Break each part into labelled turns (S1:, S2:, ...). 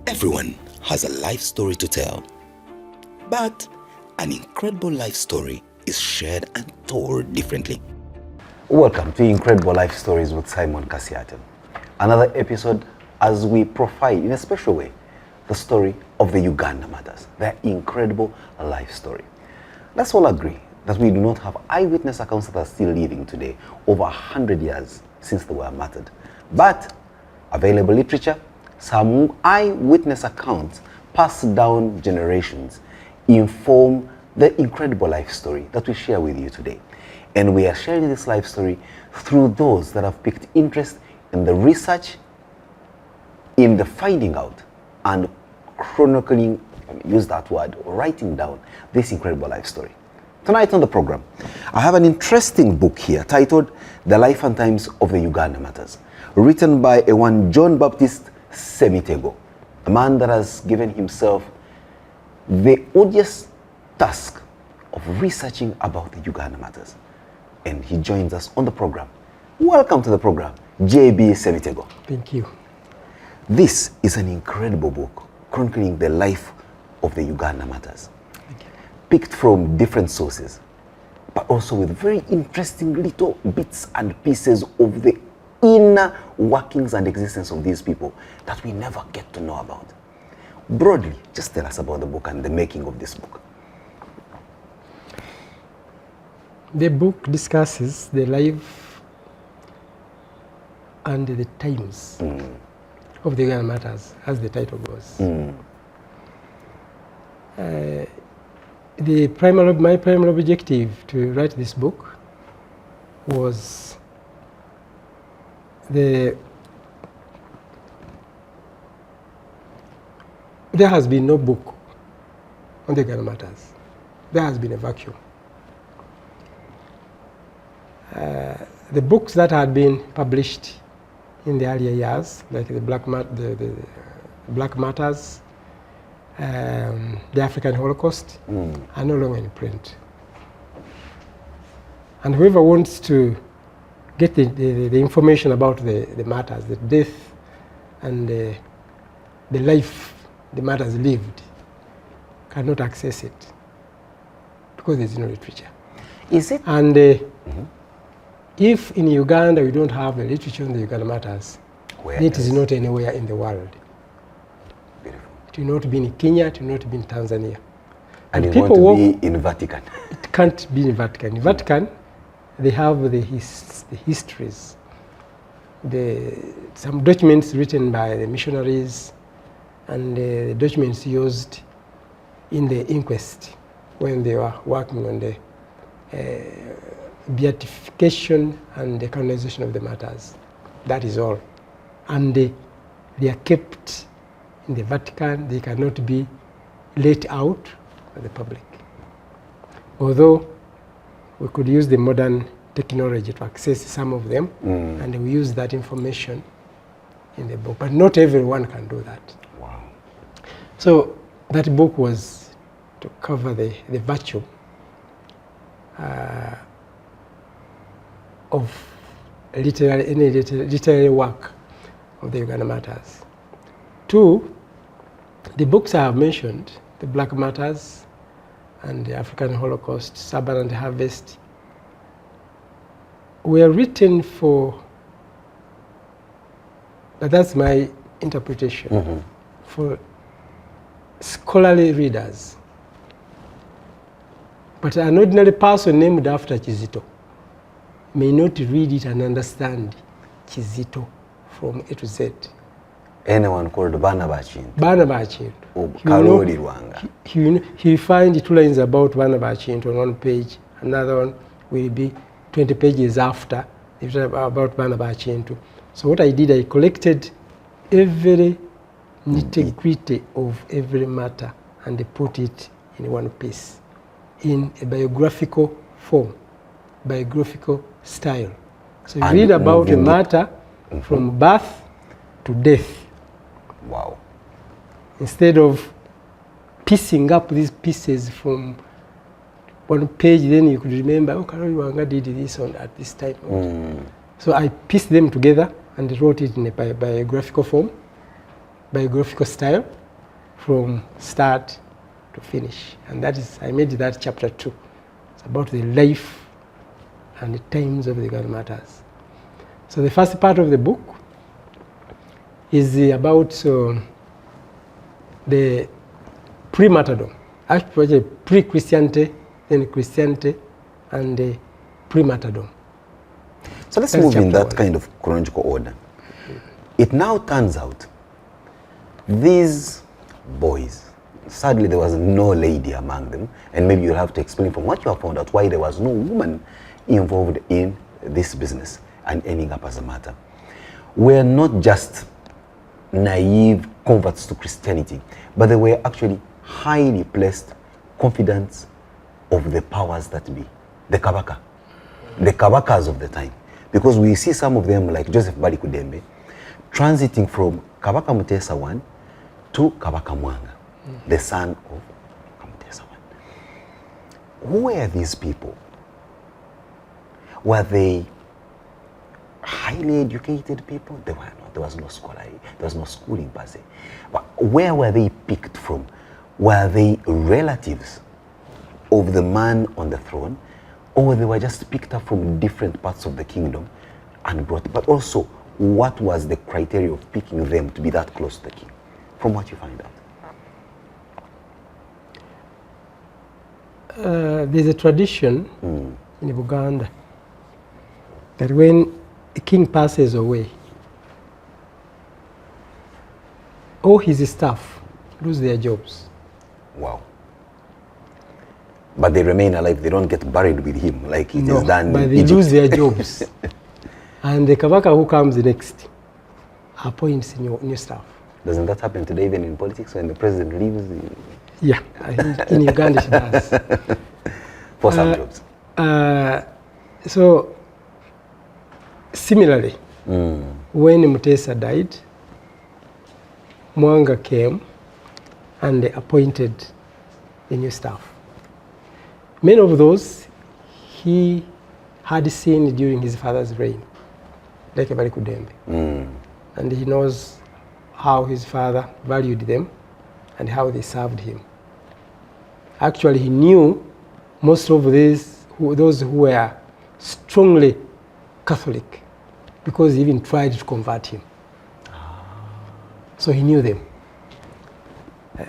S1: Everyone has a life story to tell, but an incredible life story is shared and told differently.
S2: Welcome to Incredible Life Stories with Simon Kasyate. Another episode as we profile in a special way the story of the Uganda Martyrs, their incredible life story. Let's all agree that we do not have eyewitness accounts that are still living today, over 100 years since they were martyred. But available literature, some eyewitness accounts passed down generations inform the incredible life story that we share with you today. And we are sharing this life story through those that have picked interest in the research, in the finding out, and chronicling, use that word, writing down this incredible life story. Tonight on the program, I have an interesting book here titled The Life and Times of the Uganda Martyrs, written by one John Baptist Semitego, a man that has given himself the odious task of researching about the Uganda Martyrs. And he joins us on the program. Welcome to the program, JB Semitego.
S3: Thank you.
S2: This is an incredible book chronicling the life of the Uganda Martyrs, picked from different sources, but also with very interesting little bits and pieces of the inner workings and existence of these people that we never get to know about. Broadly, just tell us about the book and the making of this book.
S3: The book discusses the life and the times of the Uganda Martyrs, as the title goes. My primary objective to write this book was there has been no book on the Uganda Martyrs. There has been a vacuum. The books that had been published in the earlier years, like the Black Martyrs, the African Holocaust, are no longer in print. And whoever wants to get the information about the martyrs, the death and the life the martyrs lived, cannot access it because there's no literature.
S2: Is it?
S3: And if in Uganda we don't have the literature on the Uganda Martyrs, it is not anywhere in the world.
S2: Beautiful.
S3: It will not be in Kenya, it will not be in Tanzania.
S2: And you want to be in Vatican?
S3: It can't be in Vatican. In Vatican, they have the histories, some documents written by the missionaries, and the documents used in the inquest when they were working on the beatification and the canonization of the martyrs. That is all. And they are kept in the Vatican. They cannot be let out to the public. Although we could use the modern technology to access some of them, and we use that information in the book. But not everyone can do that.
S2: Wow.
S3: So that book was to cover the virtue of any literary work of the Uganda Martyrs. Two, the books I have mentioned, the Black Martyrs and the African Holocaust, Sabbath and Harvest, were written for, but that's my interpretation, for scholarly readers. But an ordinary person named after Kizito may not read it and understand Kizito from A to Z.
S2: Anyone called Barnabas Chintu?
S3: Barnabas Chintu. He will find 2 lines about Barnabas Chintu on one page, another one will be 20 pages after about Barnabas Chintu. So what I did, I collected every nitty-gritty of every matter and I put it in one piece in a biographical form, biographical style. So you read about a matter from birth to death.
S2: Wow.
S3: Instead of piecing up these pieces from one page, then you could remember, oh, Karoli Wanga did this at this time. So I pieced them together and wrote it in a biographical form, biographical style. from start to finish. And that is, I made that chapter 2. It's about the life and the times of the Uganda Martyrs. So the first part of the book is about the pre-martyrdom, actually pre-Christianity, then Christianity, and the pre-martyrdom.
S2: So let's move in that kind of chronological order. It now turns out these boys, sadly there was no lady among them, and maybe you'll have to explain from what you have found out why there was no woman involved in this business and ending up as a martyr. Were not just naive converts to Christianity, but they were actually highly placed confidants of the powers that be, the Kabakas of the time. Because we see some of them like Joseph Bali Kudembe transiting from Kabaka Mutesa I to Kabaka Mwanga, the son of Mutesa I. Who were these people? Were they highly educated people? They were not. There was no scholarship. There was no schooling per se. But where were they picked from? Were they relatives of the man on the throne, or they were just picked up from different parts of the kingdom and brought? But also, what was the criteria of picking them to be that close to the king? From what you find out.
S3: There's a tradition in Uganda that when a king passes away, all his staff lose their jobs.
S2: Wow. But they remain alive, they don't get buried with him like it is done
S3: but
S2: in
S3: they
S2: Egypt.
S3: lose their jobs. And the Kabaka who comes next appoints new staff.
S2: Doesn't that happen today even in politics when the president leaves?
S3: Yeah, I think in Uganda it does.
S2: For some jobs.
S3: So, similarly, when Mutesa died, Mwanga came and they appointed the new staff. Many of those he had seen during his father's reign, like Bali Kudembe. And he knows how his father valued them and how they served him. Actually, he knew most of those who were strongly Catholic, because he even tried to convert him. So he knew them.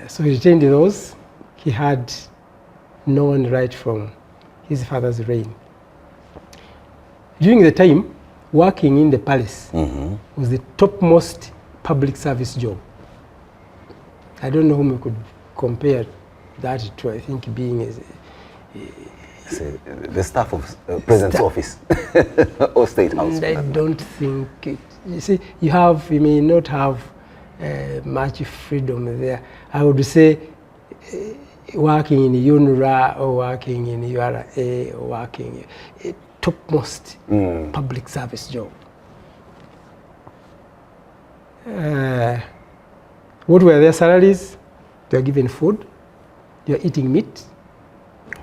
S3: So he retained those he had known right from his father's reign. During the time, working in the palace was the topmost public service job. I don't know whom we could compare that to. I think being
S2: the staff of President's office or State House.
S3: I don't think it. You see, you may not have much freedom there. I would say working in UNRWA or working in URA or working topmost public service job. What were their salaries? They were given food. They were eating meat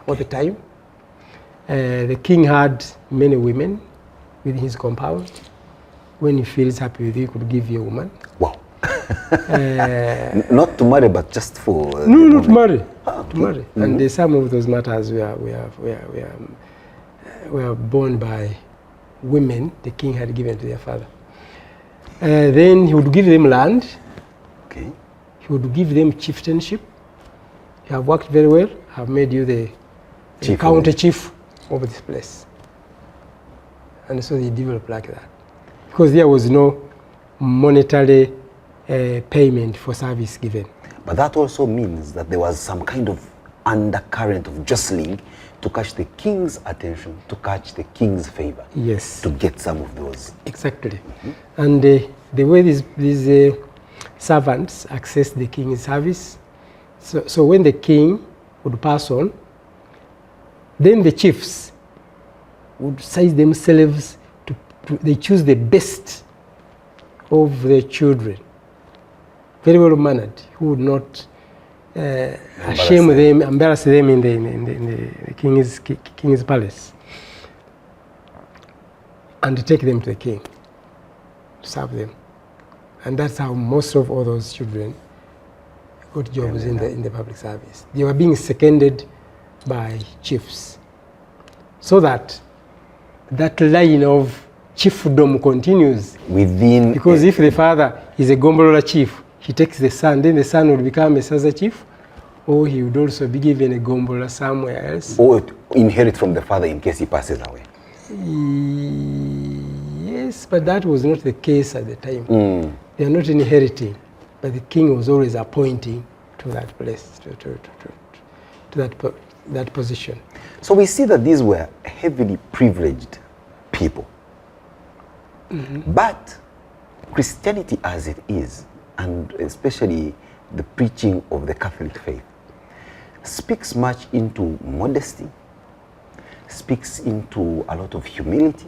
S3: all the time. The king had many women within his compound. When he feels happy with you, he could give you a woman.
S2: Wow. Not to marry, but just for...
S3: No, not to marry. To marry. And some of those matters were born by women the king had given to their father. Then he would give them land.
S2: Okay.
S3: He would give them chieftainship. You have worked very well. I have made you the county chief of this place. And so they developed like that. Because there was no monetary payment for service given.
S2: But that also means that there was some kind of undercurrent of jostling to catch the king's attention, to catch the king's favor.
S3: Yes.
S2: To get some of those.
S3: Exactly. And the way these servants access the king's service, so when the king would pass on, then the chiefs would size themselves they choose the best of the children, very well mannered, who would not embarrass them in the king's palace, and take them to the king to serve them. And that's how most of all those children got jobs in the public service. They were being seconded by chiefs, so that line of chiefdom continues
S2: within.
S3: Because if the father is a Gombolola chief, he takes the son, then the son would become a Saza chief, or he would also be given a Gombolola somewhere else.
S2: Or inherit from the father in case he passes away.
S3: Yes, but that was not the case at the time. They are not inheriting, but the king was always appointing to that place, to that position.
S2: So we see that these were heavily privileged people. But Christianity as it is, and especially the preaching of the Catholic faith, speaks much into modesty, speaks into a lot of humility,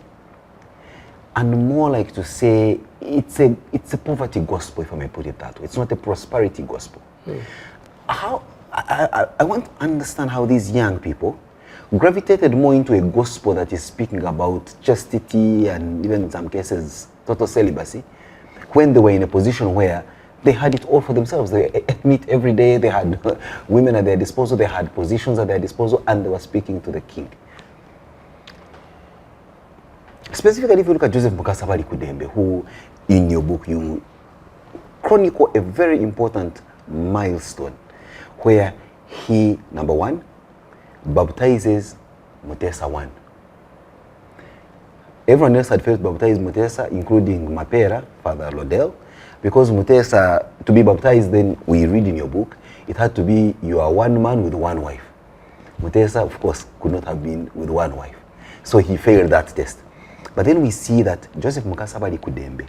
S2: and more like to say it's a poverty gospel, if I may put it that way. It's not a prosperity gospel. How I want to understand how these young people gravitated more into a gospel that is speaking about chastity and even in some cases total celibacy, when they were in a position where they had it all for themselves. They ate meat every day, they had women at their disposal, they had positions at their disposal, and they were speaking to the king. Specifically, if you look at Joseph Mukasabali Kudembe, who in your book you chronicle a very important milestone where he, number one, baptizes Mutesa I. Everyone else had first baptized Mutesa, including Mapera, Father Lodell, because Mutesa, to be baptized, then we read in your book, it had to be you are one man with one wife. Mutesa, of course, could not have been with one wife. So he failed that test. But then we see that Joseph Mukasabali Kudembe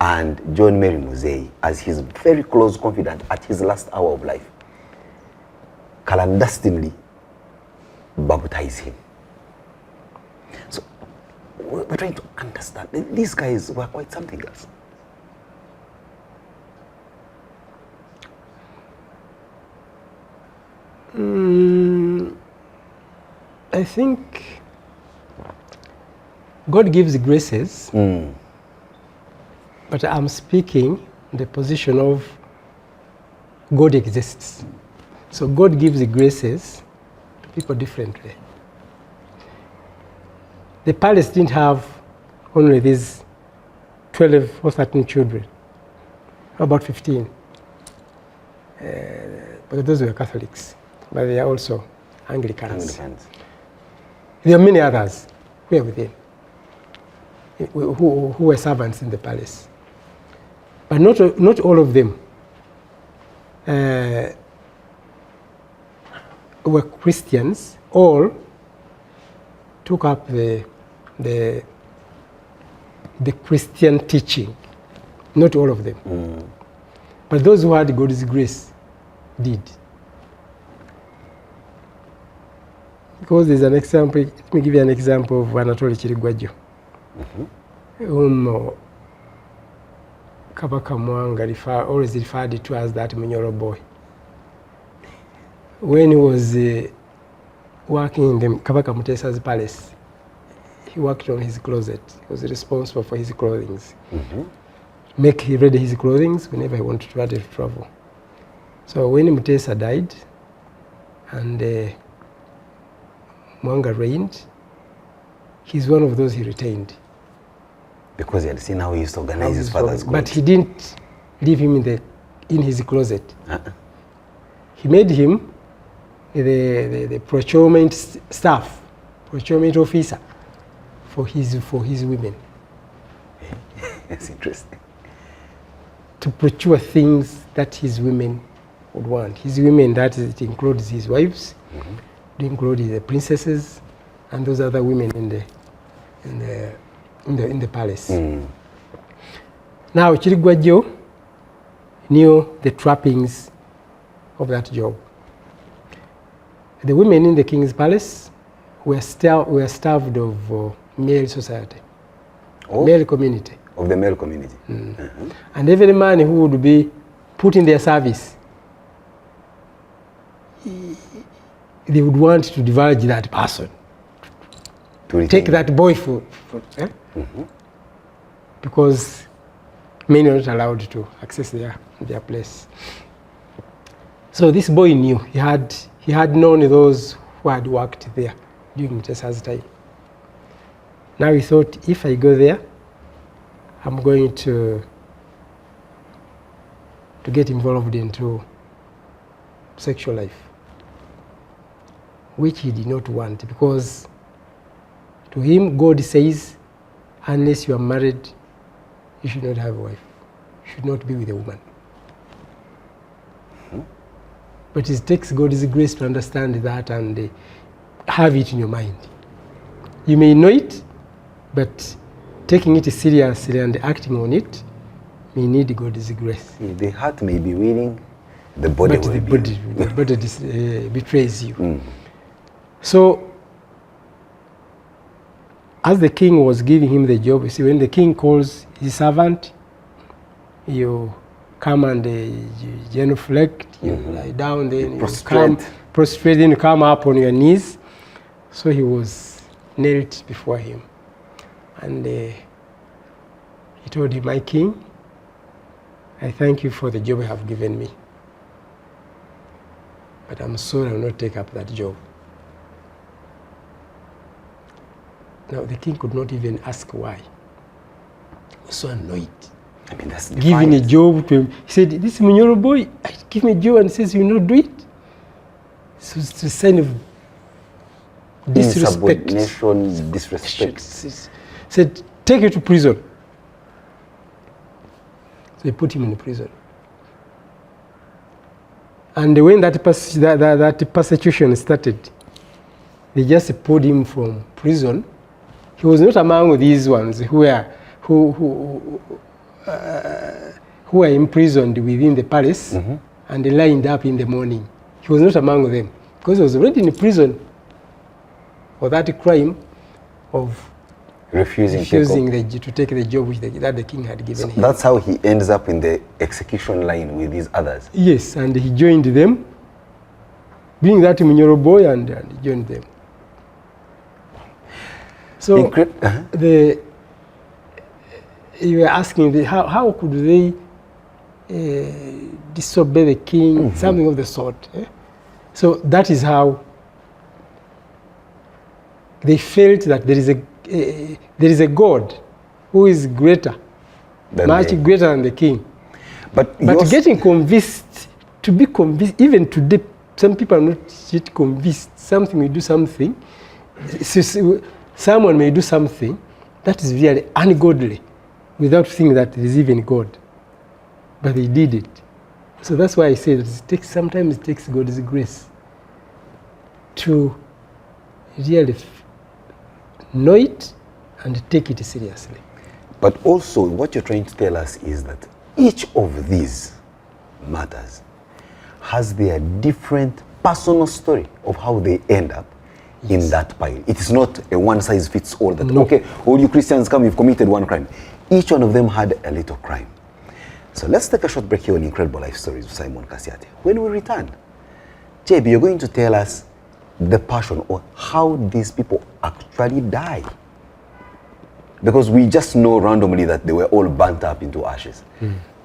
S2: and John Mary Muzei, as his very close confidant at his last hour of life, clandestinely baptize him. So we're trying to understand. These guys were quite something else.
S3: I think God gives graces, but I'm speaking in the position of God exists. So God gives the graces to people differently. The palace didn't have only these 12 or 13 children, about 15. But those were Catholics, but they are also Anglicans. There are many others who are within, who were servants in the palace. But not all of them were Christians. All took up the Christian teaching. Not all of them. But those who had God's grace did. Because there's an example, let me give you an example of Anatole Chirigwajo, whom Kabaka Mwanga always referred to as that Minyoro boy. When he was working in the Kabaka Mutesa's palace, he worked on his closet. He was responsible for his clothing. He ready his clothing whenever he wanted to travel. So when Mutesa died and Mwanga reigned, he's one of those he retained.
S2: Because he had seen how he used to organize his father's clothes.
S3: But he didn't leave him in his closet. He made him the procurement staff, procurement officer for his women.
S2: That's interesting.
S3: To procure things that his women would want. His women, that is, it includes his wives, it includes the princesses, and those other women in the palace. Now Chirigwajo knew the trappings of that job. The women in the king's palace were starved of male society, male community.
S2: Of the male community.
S3: And every man who would be put in their service, they would want to divulge that person. Take that boy for because men are not allowed to access their place. So this boy knew, he had known those who had worked there during Tesa's time. Now he thought, if I go there, I'm going to get involved into sexual life, which he did not want, because to him, God says, unless you are married, you should not have a wife. You should not be with a woman. But it takes God's grace to understand that and have it in your mind. You may know it, but taking it seriously and acting on it may need God's grace.
S2: The heart may be willing, the body
S3: but
S2: will
S3: the body betrays you. So, as the king was giving him the job, you see, when the king calls his servant, you come and genuflect, you lie down, then you come prostrate, then you come up on your knees. So he was knelt before him, and he told him, "My king, I thank you for the job you have given me, but I'm sorry I will not take up that job." Now the king could not even ask why. He was so annoyed.
S2: I mean, that's
S3: Giving a job to him. He said, "This Munyoro boy, I give him a job and says you will not do it." So it's a sign of disrespect.
S2: Insubordination, disrespect.
S3: Said, "Take you to prison." So they put him in prison. And when that persecution started, they just pulled him from prison. He was not among these ones who were imprisoned within the palace and lined up in the morning. He was not among them, because he was already in prison for that crime of refusing to take the job that the king had given him.
S2: That's how he ends up in the execution line with these others.
S3: Yes, and he joined them, being that Munyoro boy, and he joined them. So you were asking how could they disobey the king, something of the sort. So that is how they felt that there is a God who is greater, much greater than the king. But getting convinced, to be convinced, even today, some people are not yet convinced. Something will do something. Someone may do something that is really ungodly without thinking that there is even God. But they did it. So that's why I say that sometimes it takes God's grace to really know it and take it seriously.
S2: But also, what you're trying to tell us is that each of these matters has their different personal story of how they end up in that pile. It is not a one-size-fits-all that, okay, all you Christians come, you've committed one crime. Each one of them had a little crime. So let's take a short break here on Incredible Life Stories with Simon Kasyate. When we return, JB, you're going to tell us the passion or how these people actually die. Because we just know randomly that they were all burnt up into ashes.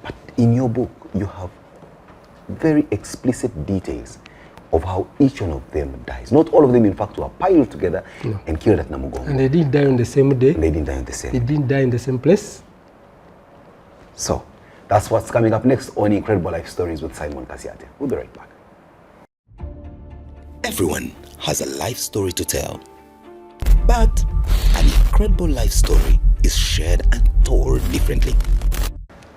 S2: But in your book, you have very explicit details of how each one of them dies. Not all of them, in fact, were piled together and killed at Namugongo.
S3: And they didn't die on the same day.
S2: They didn't die on the same day.
S3: They didn't die in the same place.
S2: So, that's what's coming up next on Incredible Life Stories with Simon Kasyate. We'll be right back.
S1: Everyone has a life story to tell. But an incredible life story is shared and told differently.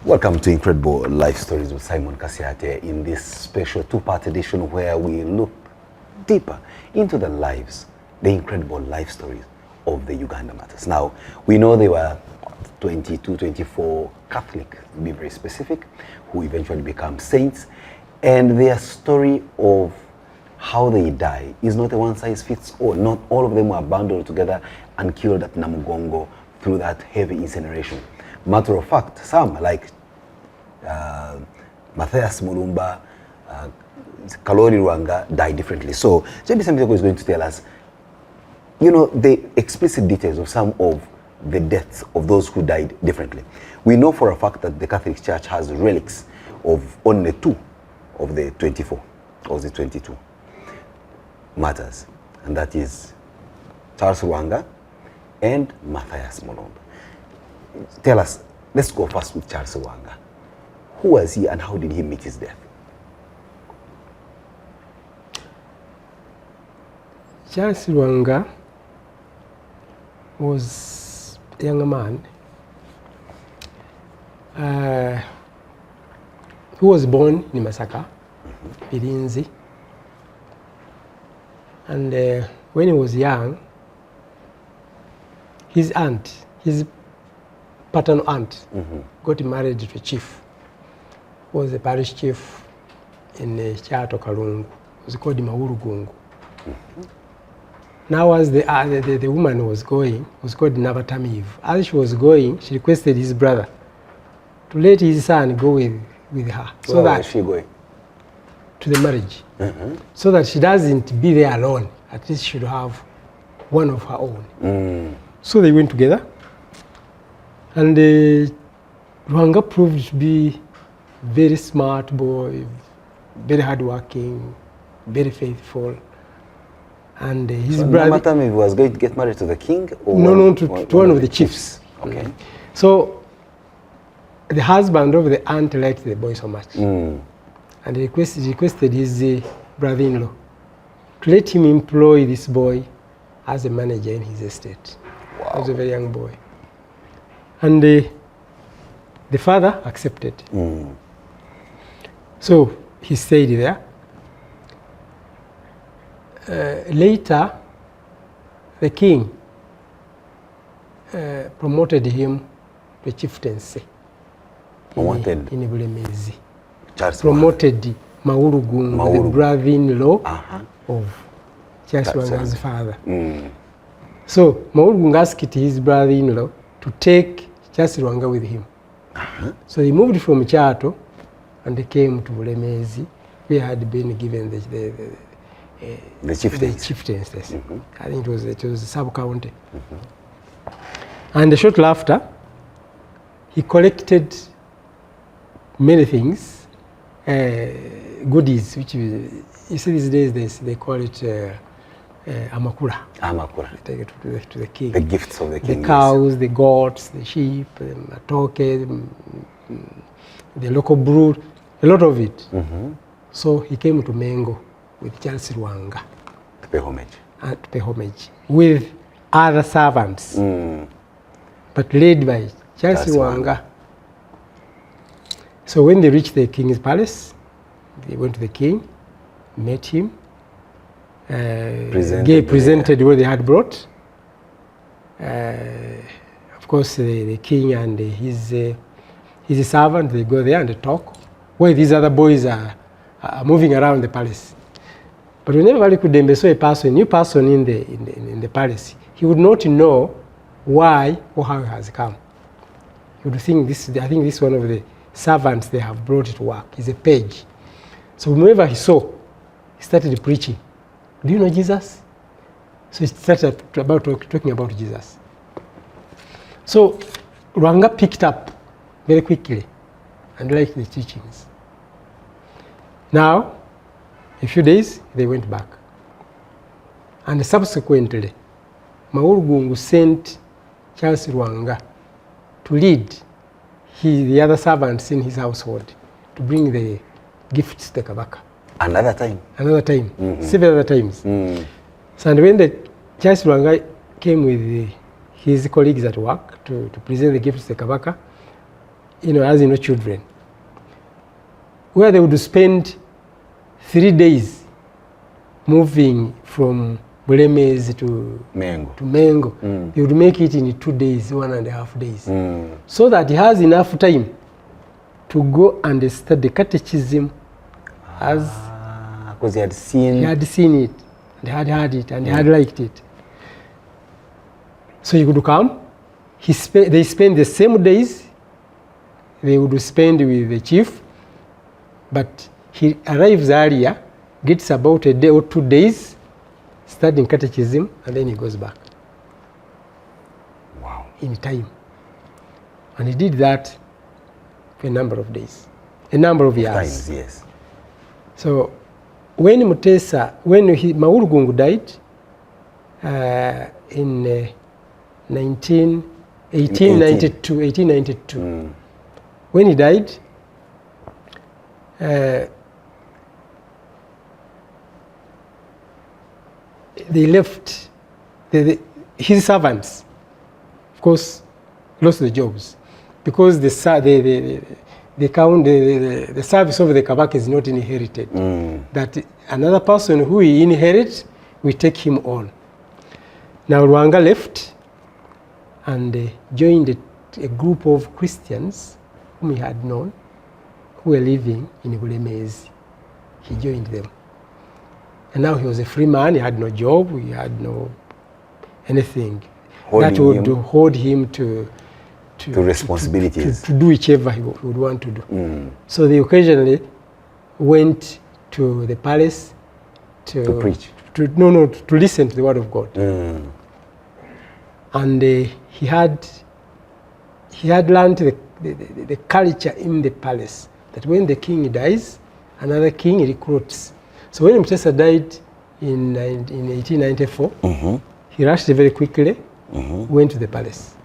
S2: Welcome to Incredible Life Stories with Simon Kasyate in this special two-part edition where we look deeper into the lives, the incredible life stories of the Uganda Martyrs. Now, we know they were 22, 24 Catholic, to be very specific, who eventually become saints, and their story of how they die is not a one-size-fits-all. Not all of them were bundled together and killed at Namugongo through that heavy incineration. Matter of fact, some like Matthias Mulumba, Kalori Rwanga died differently. So John Baptist Semitego is going to tell us, you know, the explicit details of some of the deaths of those who died differently. We know for a fact that the Catholic Church has relics of only 2 of the 24. or was it 22, martyrs, and that is Charles Lwanga and Matthias Mulumba. Tell us, let's go first with Charles Lwanga. Who was he and how did he meet his death?
S3: Charles Lwanga was a young man who was born in Masaka, Birinzi, and when he was young, his paternal aunt, got married to a chief, who was a parish chief in Chato Kalungu, was called Maurugungu. Now as the woman was going, was called Nabatamiv. As she was going, she requested his brother to let his son go with her. So
S2: Where
S3: that
S2: was she going?
S3: to the marriage. So that she doesn't be there alone. At least she should have one of her own. So they went together. And Lwanga proved to be very smart boy, very hardworking, very faithful. And his brother...
S2: Namatami was going to get married to the king? Or
S3: No, to one of the chiefs.
S2: Okay.
S3: So the husband of the aunt liked the boy so much. And he requested his brother-in-law to let him employ this boy as a manager in his estate.
S2: Wow.
S3: He was a very young boy. And the father accepted. So he stayed there. Later, the king promoted him to chieftaincy in Bulemezi. Promoted Maurugungu, the brother-in-law of Charles Lwanga's father. So Maurugungu asked his brother-in-law to take Charles Lwanga with him. So he moved from Chato and they came to Bulemezi, where had been given the chieftaincy. I think it was a sub-county. And shortly after, he collected many things, goodies, which you see these days they call it amakura.
S2: Amakura.
S3: They take it to the king.
S2: The gifts of the king.
S3: The cows, the goats, the sheep, the matoke, the local brood, a lot of it. So he came to Mengo with Charles Lwanga.
S2: To pay homage.
S3: To pay homage. With other servants. But led by Charles Lwanga. So when they reached the king's palace, they went to the king, met him, presented what they had brought. Of course, the king and his servant, they go there and they talk, while these other boys are moving around the palace. But whenever Valikudembe saw a new person in the palace, he would not know why or how he has come. He would think I think this one of the servants they have brought to work is a page. So whenever he saw, he started preaching. Do you know Jesus? So he started talking about Jesus. So Lwanga picked up very quickly and liked the teachings. Now, a few days, they went back. And subsequently, Maurugungu sent Charles Lwanga to lead the other servants in his household to bring the gifts to the Kabaka.
S2: Another time?
S3: Another time, several other times. So and when Charles Lwanga came with his colleagues at work to present the gifts to the Kabaka, as children, where they would spend 3 days moving from Bulemezi to Mengo. They would make it in 2 days, 1.5 days. So that he has enough time to go and study catechism
S2: because he had seen
S3: it, and he had heard it, and he had liked it. So he could come. They spend the same days they would spend with the chief, but he arrives earlier, gets about a day or 2 days studying catechism, and then he goes back.
S2: Wow.
S3: In time. And he did that for a number of days, a number of years.
S2: Times, yes.
S3: So when Maulugungu died in 1892, when he died, they left, his servants, of course, lost the jobs because the service of the Kabaka is not inherited. That another person who he inherits will take him on. Now Lwanga left and joined a group of Christians whom he had known, who were living in Bulemezi. He joined them. And now he was a free man, he had no job, he had no anything that would hold him to responsibilities, to do whichever he would want to do. So they occasionally went to the palace to preach, to listen to the word of God. And he had learned the culture in the palace that when the king dies, another king recruits. So when Mutesa died in 1894, he rushed very quickly, went to the palace.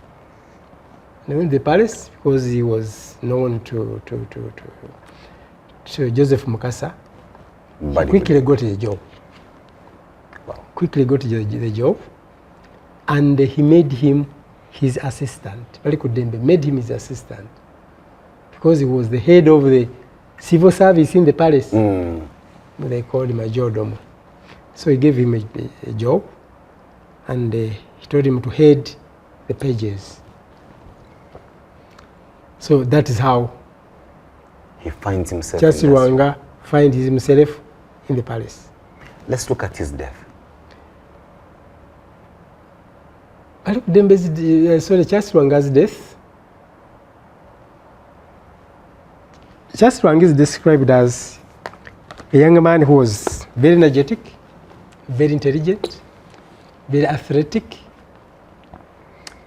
S3: And he went to the palace because he was known to Joseph Mukasa. He quickly got a job. Wow. Quickly got the job, and he made him his assistant. Baliku Dembe made him his assistant because he was the head of the civil service in the palace. They called him a Jodomo. So he gave him a job, and he told him to head the pages. So that is how
S2: he finds himself.
S3: Charles Lwanga finds himself in the palace.
S2: Let's look at his death.
S3: Charles Lwanga's death. Charles Lwanga is described as a young man who was very energetic, very intelligent, very athletic,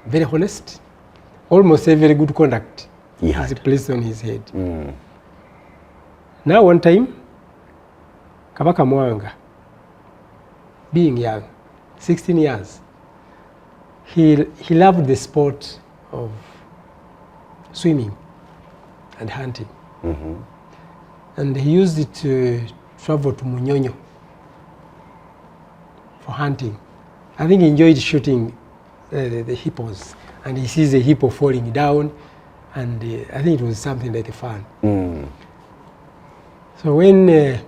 S3: very honest, almost a very good conduct. He has a place on his head. Now one time, Kabaka Mwanga, being young, 16 years, he loved the sport of swimming and hunting. And he used it to travel to Munyonyo for hunting. I think he enjoyed shooting the hippos, and he sees a hippo falling down, and I think it was something like fun. So when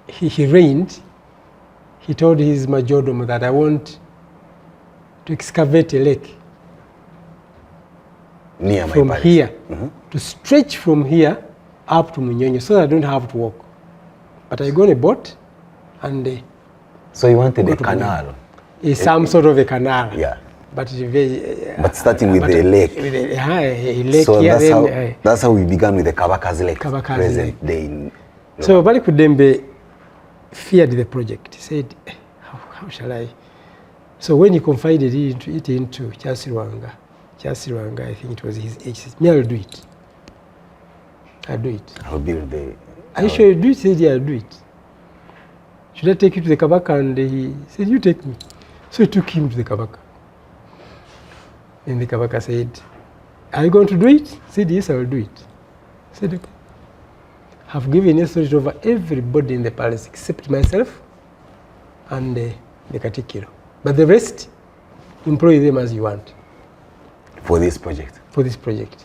S3: he reigned, he told his majordom that I want to excavate a lake
S2: near
S3: from here, to stretch from here up to Munyonyo so that I don't have to walk. But I go on a boat and...
S2: so you wanted a canal?
S3: Some sort of a canal.
S2: Yeah.
S3: But
S2: starting with a lake.
S3: With a lake.
S2: So that's how we began with the Kabaka's Lake. Present day in...
S3: So Baliku Dembe feared the project. He said, how shall I? So when he confided it into Charles Lwanga, I think it was his age, he said, me, I'll do it. I'll do it.
S2: I'll build the...
S3: Are you sure you do it? He said, yeah, I'll do it. Should I take you to the Kabaka? And he said, you take me. So he took him to the Kabaka. And the Kabaka said, are you going to do it? He said, yes, I will do it. He said, okay. I've given authority over everybody in the palace except myself and the Katikiro. But the rest, employ them as you want.
S2: For this project?
S3: For this project.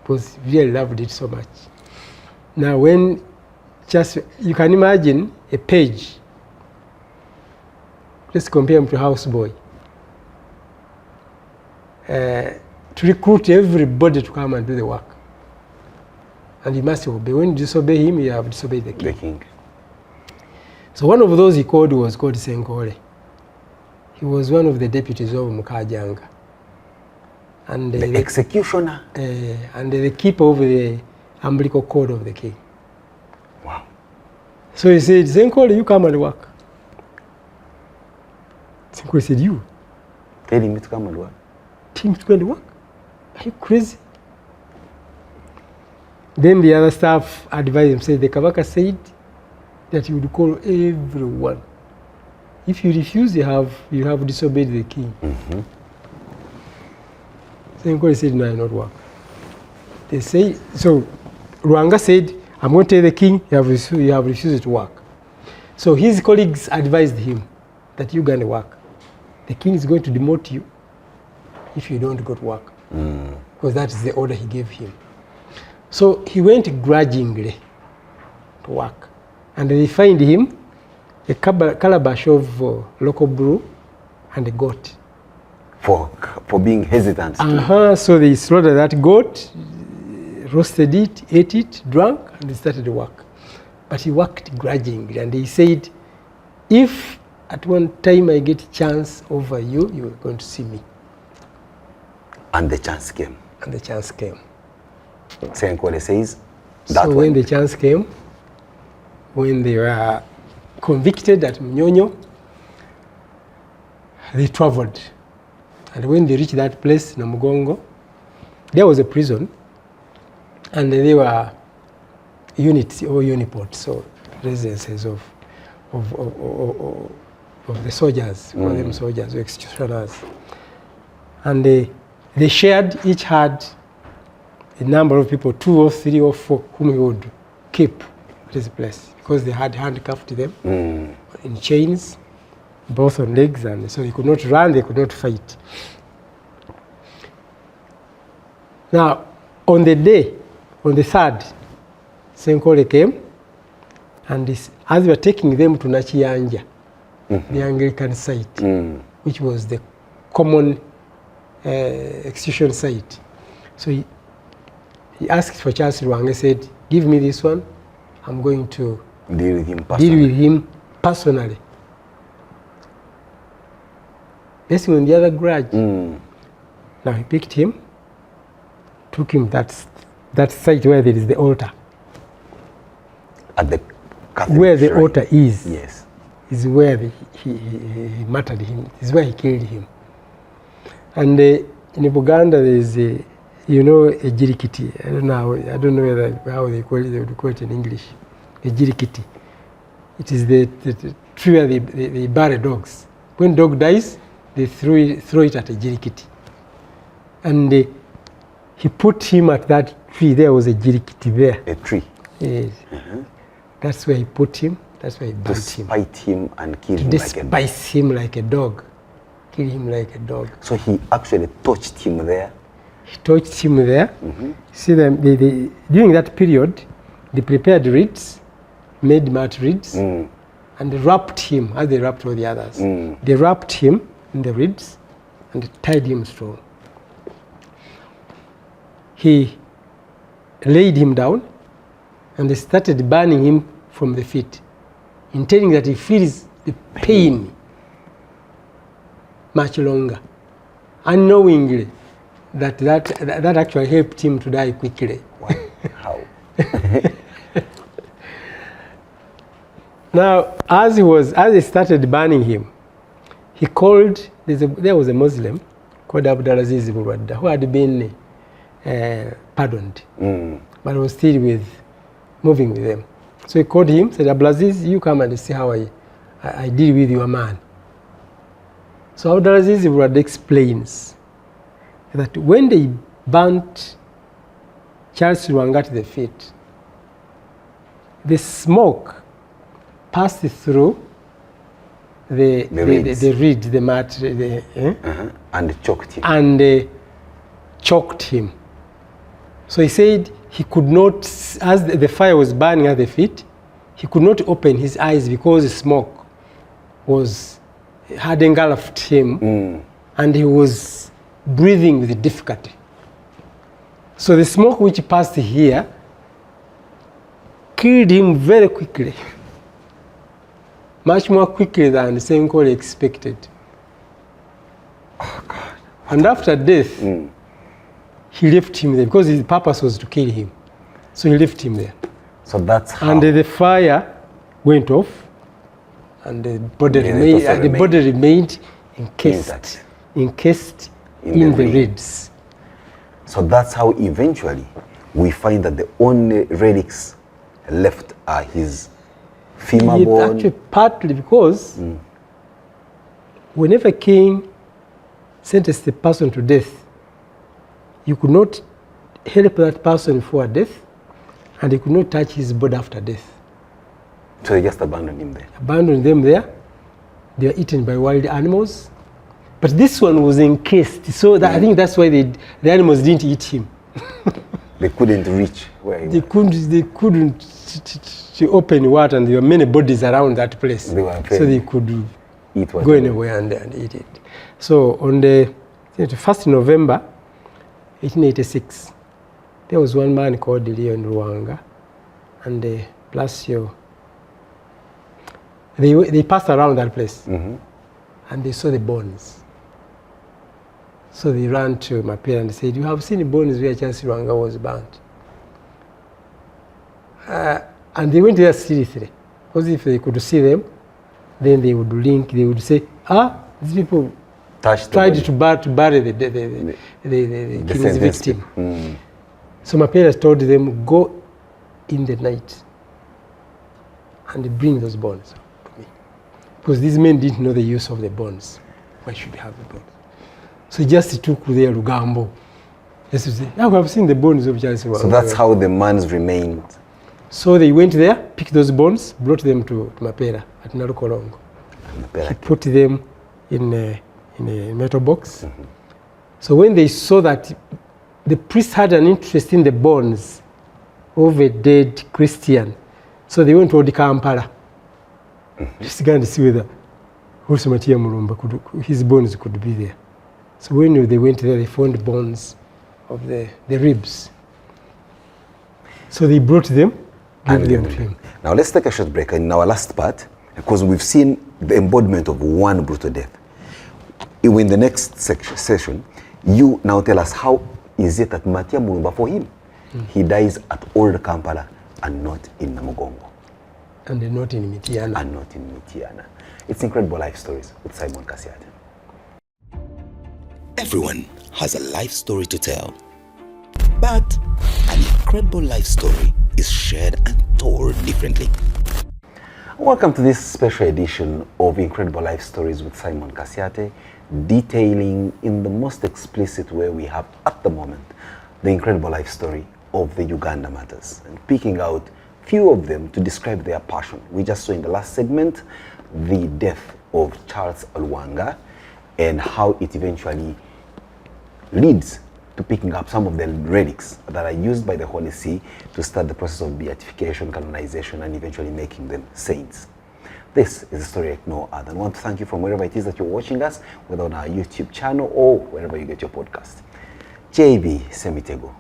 S3: Because we really loved it so much. Now when you can imagine a page, let's compare him to a houseboy, to recruit everybody to come and do the work. And you must obey. When you disobey him, you have disobeyed the king.
S2: The king.
S3: So one of those he called was called Senkole. He was one of the deputies of Mukajanga. And
S2: the executioner?
S3: And the keeper of the umbilical cord of the king.
S2: Wow.
S3: So he said, Senkole, you come and work. Senkole said, you?
S2: Telling me to come and work?
S3: Telling me to go and work? Are you crazy? Then the other staff advised him, said, the Kabaka said that he would call everyone. If you refuse, you have disobeyed the king. Senkole said, no, it will not work. They say, so Ruanga said, I'm going to tell the king, you have refused to work. So his colleagues advised him that you're going to work. The king is going to demote you if you don't go to work. Because that is the order he gave him. So he went grudgingly to work. And they find him a calabash of local brew and a goat.
S2: For being hesitant.
S3: So they slaughtered that goat, roasted it, ate it, drank, and they started to work. But he worked grudgingly, and he said, if at one time I get a chance over you, you are going to see me.
S2: And the chance came.
S3: And the chance came.
S2: Senkole says that
S3: so when the chance came, when they were convicted at Mnyonyo, they traveled. And when they reached that place, Namugongo, there was a prison, and there were units or unipods, so residences of the soldiers, call them soldiers or executioners. And they shared, each had a number of people, 2 or 3 or 4, whom he would keep at his place, because they had handcuffed them in chains, both on legs, and so they could not run, they could not fight. Now, on the 3rd, Senkole came, and as we were taking them to Nachiyanja, the Anglican site, which was the common execution site. So he asked for Charles Ruanga, said, give me this one, I'm going to
S2: deal with him
S3: personally. Based on the other grudge. Now he picked him, took him that site where there is the altar.
S2: At the Catholic
S3: where the
S2: shrine.
S3: altar is.
S2: Yes.
S3: Is where he martyred him. Is where he killed him. And in Uganda there is a jirikiti. I don't know how they would call it in English. A jirikiti. It is the tree where they bury dogs. When dog dies, they throw it at a jirikiti. And he put him at that tree. There was a jirikiti there.
S2: A tree.
S3: Yes. That's where he put him. That's where he burnt him.
S2: Despite him and killed him like a dog.
S3: Despite him like a dog. Kill him like a dog.
S2: So he actually touched him there.
S3: He touched him there. See them during that period, they prepared reeds, made mat reeds, and they wrapped him as they wrapped all the others. They wrapped him in the reeds and tied him strong. He laid him down, and they started burning him from the feet, intending that he feels the pain much longer, unknowingly that actually helped him to die quickly.
S2: Wow. How?
S3: Now, as they started burning him, he called. There was a Muslim called Abdulaziz Bulwadda who had been pardoned, but was still moving with them. So he called him, said, Abdulaziz, you come and see how I deal with your man. So Abdulaziz Bulwadda explains that when they burnt Charles Ruanga at the feet, the smoke passed through the reed, the mat,
S2: and choked him.
S3: And choked him. So he said he could not, as the fire was burning at the feet, he could not open his eyes because the smoke had engulfed him, and he was breathing with difficulty. So the smoke which passed here killed him very quickly, much more quickly than Senkole expected.
S2: Oh God.
S3: And after death, he left him there because his purpose was to kill him. So he left him there.
S2: So that's how.
S3: And the fire went off, and the body remained encased in the reeds.
S2: So that's how eventually we find that the only relics left are his femur bone.
S3: Actually, partly because whenever a king sentenced a person to death, you could not help that person before death, and you could not touch his body after death.
S2: So they just abandoned him there?
S3: Abandoned them there. They were eaten by wild animals. But this one was encased, so that I think that's why the animals didn't eat him.
S2: They couldn't reach where he was.
S3: They couldn't open water, and there were many bodies around that place.
S2: They were
S3: so they could
S2: eat
S3: go anywhere and eat it. So on the 1st November 1886, there was one man called Leon Ruwanga and Blasio. They passed around that place and they saw the bones. So they ran to my parents and said, "You have seen the bones where Charles Ruwanga was burnt?" And they went there seriously, because if they could see them, then they would link, they would say, these people tried to bury the king's victim. So my parents told them, "Go in the night and bring those bones to me." Because these men didn't know the use of the bones. Why should we have the bones? So just took their Lugambo. Just to say, "Now we have seen the bones of Charles Ruwanga."
S2: So that's how the man's remained.
S3: So they went there, picked those bones, brought them to Mapera at Narukolongo. He put them in a metal box. So when they saw that the priest had an interest in the bones of a dead Christian, so they went to Kampala. Just going to see whether also Matia Mulumba his bones could be there. So when they went there, they found bones of the ribs. So they brought them, gave them to him.
S2: Now let's take a short break in our last part, because we've seen the embodiment of one brutal death. In the next session, you now tell us how is it that Matia Mulumba, for him, he dies at Old Kampala and not in Namugongo.
S3: And not in Mitiana.
S2: And not in Mitiana. It's Incredible Life Stories with Simon Kasyate.
S1: Everyone has a life story to tell, but an incredible life story is shared and told differently.
S2: Welcome to this special edition of Incredible Life Stories with Simon Kasyate, detailing in the most explicit way we have at the moment the incredible life story of the Uganda Martyrs, and picking out few of them to describe their passion. We just saw in the last segment the death of Charles Ruwanga and how it eventually leads to picking up some of the relics that are used by the Holy See to start the process of beatification, canonization, and eventually making them saints. This is a story like no other. I want to thank you from wherever it is that you're watching us, whether on our YouTube channel or wherever you get your podcast. JB Semitego,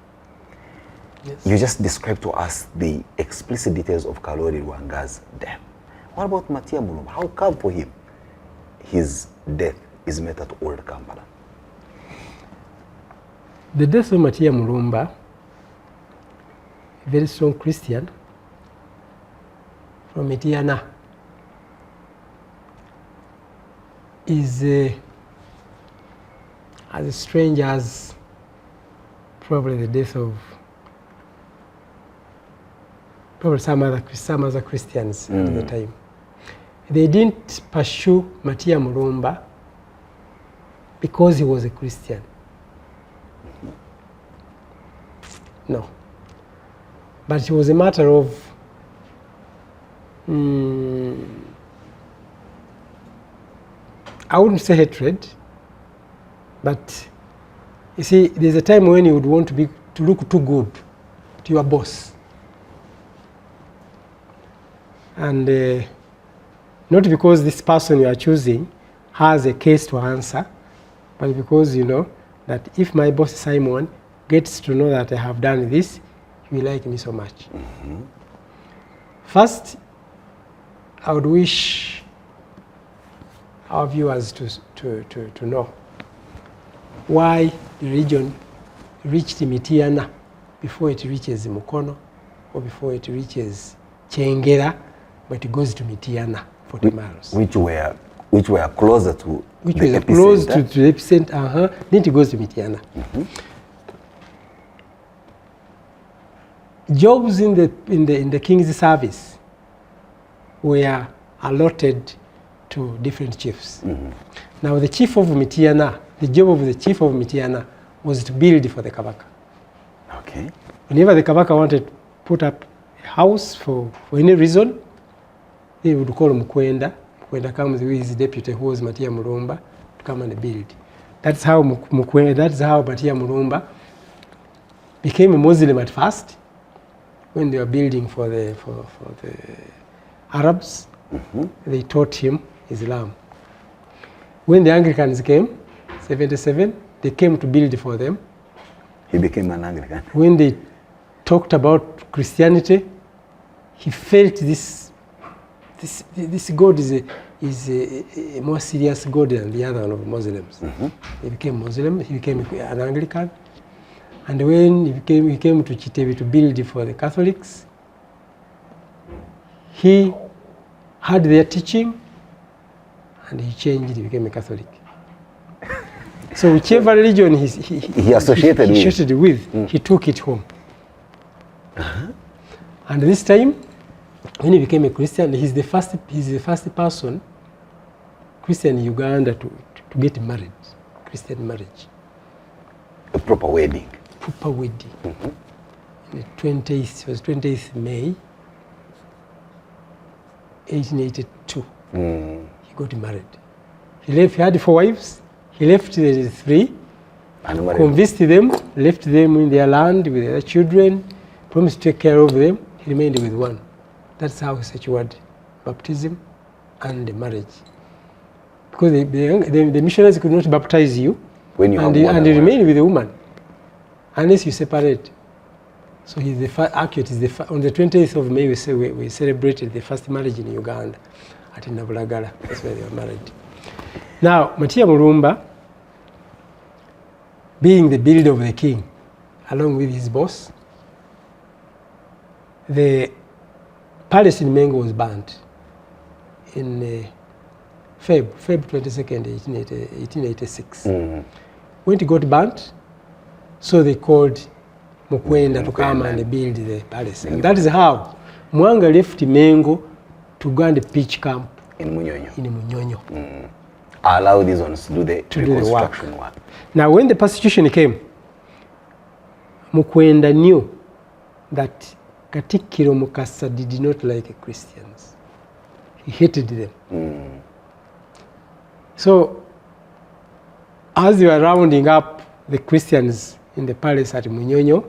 S2: yes. You just described to us the explicit details of Kalori Ruwanga's death. What about Matia Mulumba? How come for him his death is met at Old Kampala?
S3: The death of Matia Mulumba, a very strong Christian from Mitiana, is as strange as probably the death of probably some other Christians at the time. They didn't pursue Matia Mulumba because he was a Christian. No. But it was a matter of I wouldn't say hatred, but you see, there's a time when you would want to look too good to your boss. And not because this person you are choosing has a case to answer, but because you know that if my boss Simon gets to know that I have done this, he will like me so much. First, I would wish our viewers to know why the region reached Mitiana before it reaches Mukono or before it reaches Chengera, but it goes to Mitiana for the miles.
S2: Which were closer to
S3: which
S2: the
S3: was
S2: epicenter.
S3: Close to the epicenter, then it goes to Mitiana. jobs in the king's service were allotted to different chiefs. Now the chief of Mityana, the job of the chief of Mityana was to build for the Kabaka.
S2: Okay.
S3: Whenever the Kabaka wanted to put up a house for any reason, he would call Mukwenda. Mukwenda comes with his deputy, who was Matia Mulumba, to come and build. That's how Matia Mulumba became a Muslim at first, when they were building for the Arabs. They taught him Islam. When the Anglicans came, 77, they came to build for them.
S2: He became an Anglican.
S3: When they talked about Christianity, he felt this God is a more serious God than the other one of Muslims. He became Muslim, he became an Anglican. And when he came to Chitebi to build for the Catholics, he had their teaching and he changed, he became a Catholic. So whichever religion he associated with, he took it home. And this time, when he became a Christian, he's the first person, Christian in Uganda, to get married, Christian marriage.
S2: A proper wedding.
S3: Proper wedding. The 20th, it was 20th May, 1882. He got married. He had 4 wives. He left the 3, convinced them, left them in their land with their children, promised to take care of them. He remained with 1. That's how he secured baptism and the marriage. Because the missionaries could not baptize you,
S2: when you
S3: and you remain with a woman, unless you separate. So he's the first, actually, on the 20th of May, we celebrated the first marriage in Uganda at Nabulagala. That's where they were married. Now, Matia Mulumba, being the builder of the king, along with his boss, the palace in Mengo was burnt in Feb 22nd, 1886. When it got burnt, so they called Mukwenda to come and build the palace. And that is how Mwanga left Mengo to go and pitch camp
S2: in Munyonyo. Allow these ones to do the reconstruction work.
S3: Now, when the persecution came, Mukwenda knew that Katikiro Mukasa did not like Christians. He hated them. So, as they were rounding up the Christians in the palace at Munyonyo,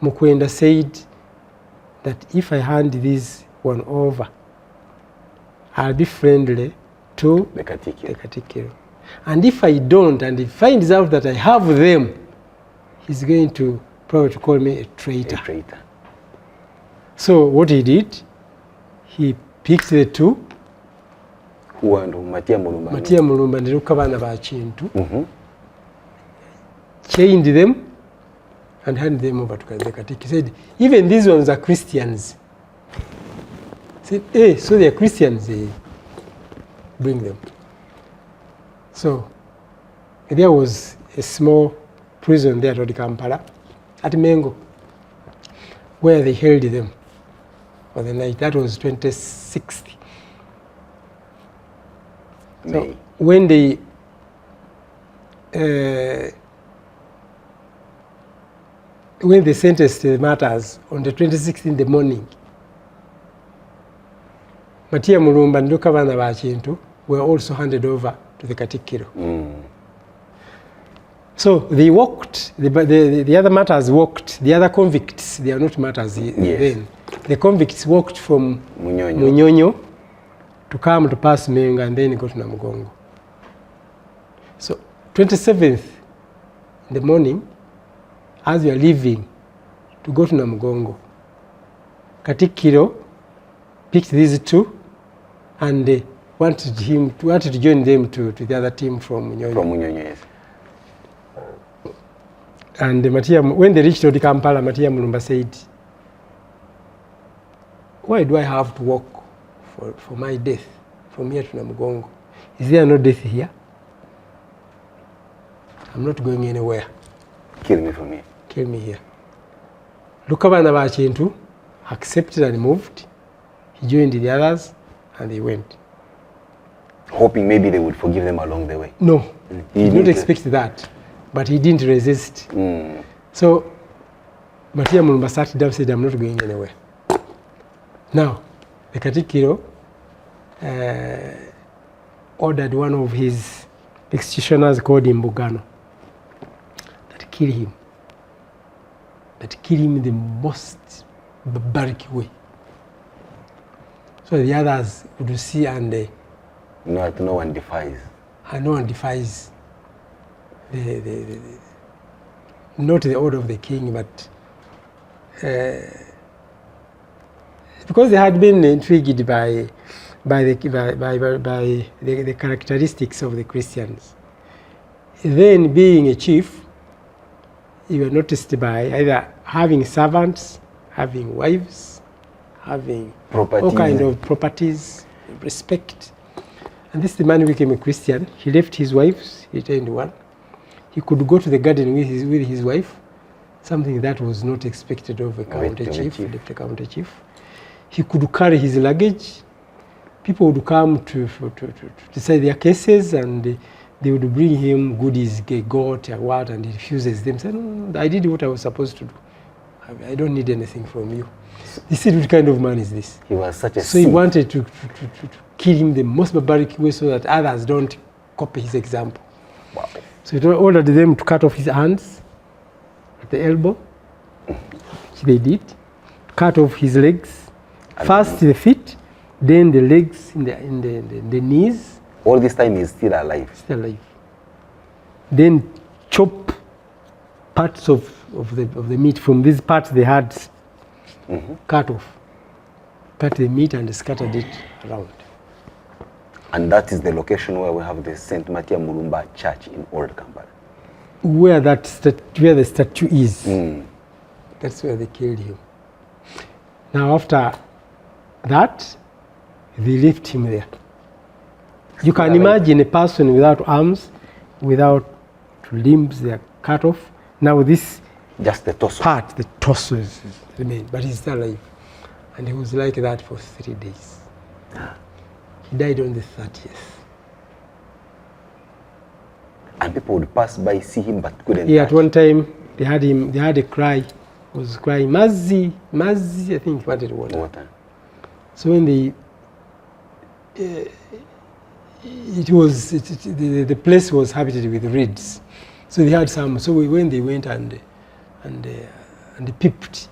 S3: Mukwenda said that if I hand this one over, I'll be friendly to the Katikiro. And if I don't, and he finds out that I have them, he's going to probably call me a traitor. So what he did, he picked the 2, Matia Mulumba and Lukabana Bachintu, chained them and handed them over to the Katikiro. He said, even these ones are Christians. Said, hey, so they are Christians, bring them. So there was a small prison there at Kampala, at Mengo, where they held them for the night. That was 26th. So when they sentenced the martyrs on the 26th in the morning, Matia Mulumba and Lukabana Bachintu were also handed over to the Katikiro. So they walked, the other martyrs walked, the other convicts, they are not martyrs then. The convicts walked from Munyonyo to come to pass Menga and then go to Namugongo. So 27th in the morning, as we are leaving to go to Namugongo, Katikiro picked these 2 and wanted to join them to the other team from Munyonyo.
S2: Yes.
S3: And when they reached Kampala, Matia Mulumba said, why do I have to walk for my death from here to Namugongo? Is there no death here? I'm not going anywhere.
S2: Kill me from here.
S3: Kill me here. Lukabana Bachintu accepted and moved. He joined the others and they went.
S2: Hoping maybe they would forgive them along the way.
S3: No, he did not expect that, but he didn't resist. So Matia Mulumba sat down and said, I'm not going anywhere. Now, the Katikiro ordered one of his executioners called him Bugano that kill him. That kill him in the most barbaric way. So the others would see and
S2: no one defies.
S3: And no one defies not the order of the king, but because they had been intrigued by the characteristics of the Christians. Then, being a chief, you were noticed by either having servants, having wives, having all kinds of properties, respect. And this the man who became a Christian. He left his wives, he retained one. He could go to the garden with his wife, something that was not expected of a county chief, left a county chief. He could carry his luggage. People would come to decide their cases, and they would bring him goodies, goat or what, and he refuses them. Said, no, I did what I was supposed to do. I don't need anything from you. He said, what kind of man is this?
S2: He was such a
S3: So he wanted to kill him the most barbaric way so that others don't copy his example.
S2: Wow.
S3: So he ordered them to cut off his hands at the elbow, which they did. Cut off his legs. First the feet, then the legs in the knees.
S2: All this time he's still alive.
S3: Still alive. Then chop parts of the meat from these parts they had cut off. Cut the meat and scattered it around.
S2: And that is the location where we have the St. Matia Mulumba Church in Old Kampala.
S3: Where the statue is, that's where they killed him. Now after that, they left him there. You can imagine a person without arms, without limbs, they are cut off. Now this
S2: just the torso.
S3: Part, the torso is remained, but he's still alive. And he was like that for 3 days. He died on the 30th.
S2: And people would pass by, see him, but couldn't
S3: Yeah, touch. At one time, they had a cry. He was crying, Mazi, Mazi, I think he wanted water. So when the place was habited with reeds. So they had some, so when they went and peeped,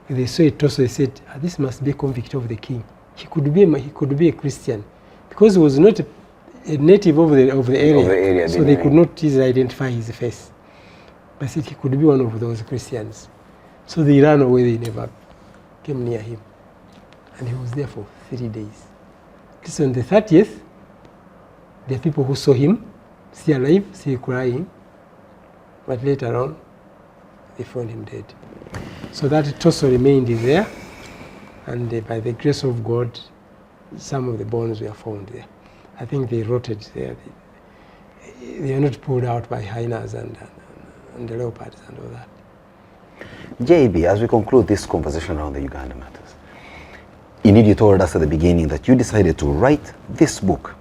S3: they saw it also, they said, this must be a convict of the king. He could be a Christian, because he was not a native of the area, so they could not easily identify his face. But said he could be one of those Christians. So they ran away, they never came near him. And he was there for 3 days. So on the 30th, there are people who saw him, still alive, still crying, but later on, they found him dead. So that torso remained there, and by the grace of God, some of the bones were found there. I think they rotted there. They are not pulled out by hyenas and the leopards and all that.
S2: JB, as we conclude this conversation around the Uganda Martyrs, indeed you told us at the beginning that you decided to write this book,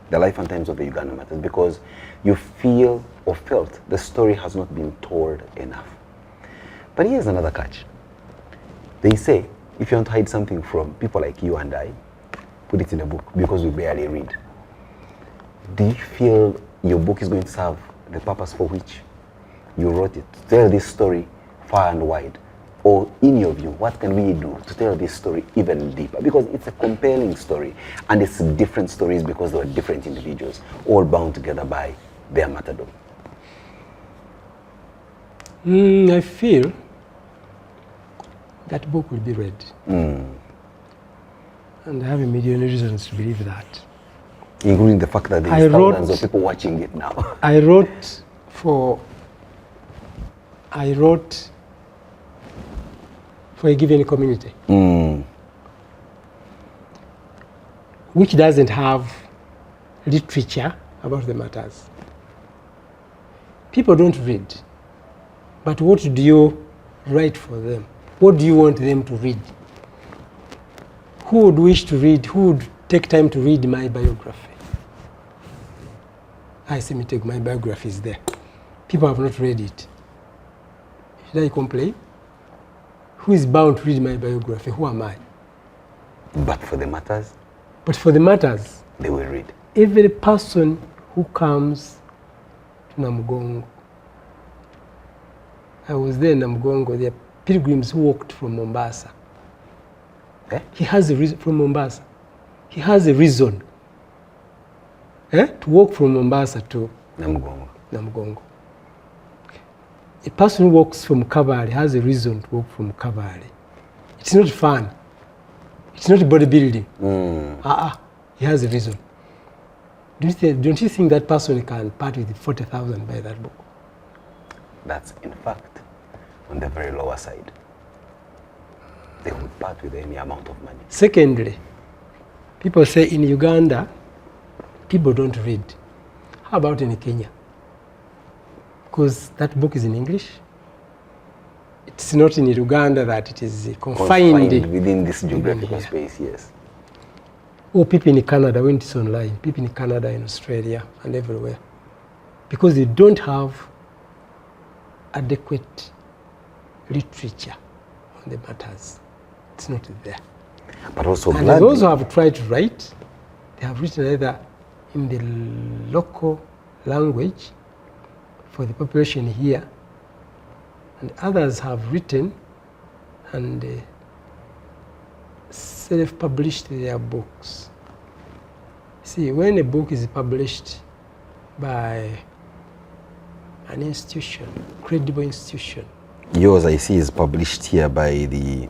S2: The Life and Times of the Uganda Martyrs, because you feel or felt the story has not been told enough. But here's another catch. They say, if you want to hide something from people like you and I, put it in a book, because we barely read. Do you feel your book is going to serve the purpose for which you wrote it, to tell this story far and wide? Or in your view, what can we do to tell this story even deeper? Because it's a compelling story, and it's different stories because they were different individuals, all bound together by their martyrdom.
S3: I feel that book will be read. And I have a million reasons to believe that.
S2: Including the fact that there are thousands of people watching it now.
S3: I wrote for a given community, which doesn't have literature about the martyrs. People don't read, but what do you write for them? What do you want them to read? Who would wish to read, who would take time to read my biography? I Semitego, my biography is there. People have not read it. Should I complain? Who is bound to read my biography? Who am I?
S2: But for the matters,
S3: But for the matters,
S2: they will read.
S3: every person who comes to Namugongo, I was there in Namugongo, there are pilgrims who walked from Mombasa.
S2: Eh?
S3: He has a reason from Mombasa. He has a reason to walk from Mombasa to Namugongo. A person who walks from Kabale has a reason to walk from Kabale. It's not fun. It's not bodybuilding. He has a reason. Don't you think that person can part with 40,000 by that book?
S2: That's in fact on the very lower side. They would part with any amount of money.
S3: Secondly, people say in Uganda, people don't read. How about in Kenya? Because that book is in English. It's not in Uganda that it is confined
S2: within this geographical space, yes.
S3: Or people in Canada, when it's online, people in Canada, in Australia, and everywhere. Because they don't have adequate literature on the matters. It's not there.
S2: But also
S3: and those who have tried to write, they have written either in the local language for the population here, and others have written and self-published their books. See, when a book is published by an institution, credible institution.
S2: Yours, I see, is published here by the...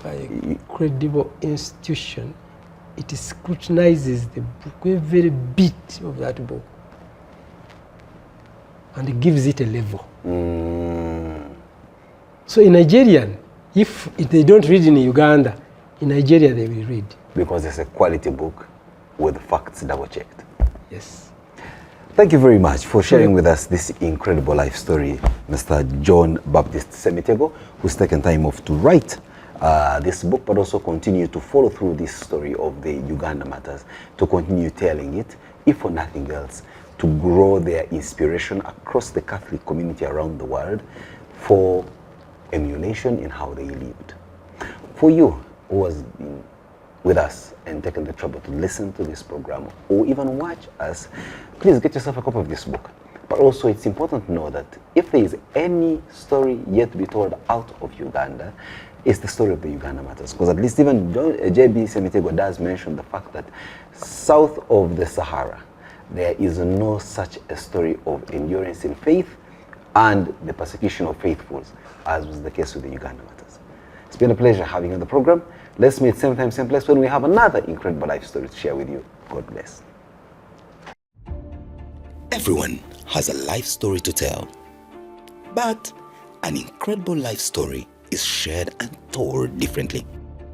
S3: by a credible institution, it scrutinizes the book, every bit of that book, and it gives it a level. So in Nigerian, if they don't read in Uganda, in Nigeria they will read.
S2: Because it's a quality book with facts double-checked.
S3: Yes.
S2: Thank you very much for sharing with us this incredible life story, Mr. John Baptist Semitego, who's taken time off to write this book, but also continue to follow through this story of the Uganda Martyrs, to continue telling it, if for nothing else, to grow their inspiration across the Catholic community around the world for emulation in how they lived. For you who has been with us and taken the trouble to listen to this program or even watch us, please get yourself a copy of this book. But also it's important to know that if there is any story yet to be told out of Uganda, it's the story of the Uganda Martyrs. Because at least even J.B. Semitego does mention the fact that south of the Sahara, there is no such a story of endurance in faith and the persecution of faithfuls, as was the case with the Uganda Martyrs. It's been a pleasure having you on the program. Let's meet same time, same place when we have another incredible life story to share with you. God bless.
S1: Everyone has a life story to tell, but an incredible life story is shared and told differently.